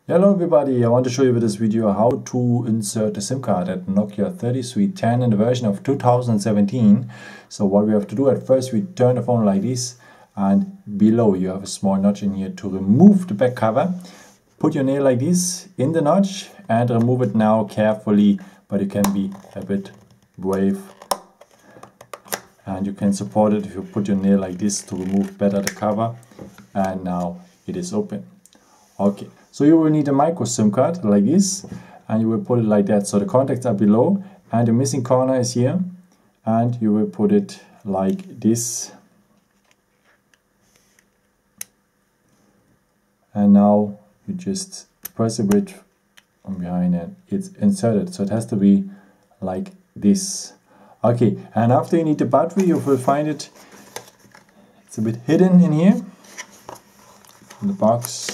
Hello everybody, I want to show you with this video how to insert a SIM card at Nokia 3310 in the version of 2017. So what we have to do at first, we turn the phone like this, and below you have a small notch in here to remove the back cover. Put your nail like this in the notch and remove it now carefully, but you can be a bit brave. And you can support it if you put your nail like this to remove better the cover. And now it is open. Okay, so you will need a micro SIM card like this, and you will put it like that. So the contacts are below and the missing corner is here, and you will put it like this. And now you just press a bit from behind and it's inserted. So it has to be like this. Okay, and after you need the battery, you will find it. It's a bit hidden in here in the box.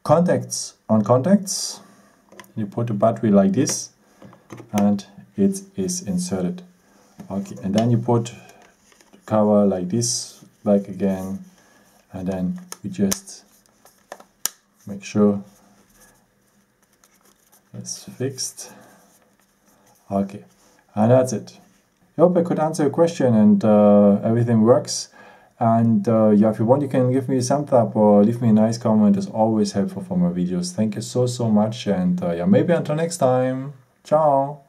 Contacts on contacts. You put the battery like this and it is inserted. Okay, and then you put the cover like this back again, and then you just make sure it's fixed. Okay, and that's it. I hope I could answer your question and everything works. And yeah, if you want, you can give me a thumbs up or leave me a nice comment. It's always helpful for my videos. Thank you so much, and yeah, maybe until next time. Ciao.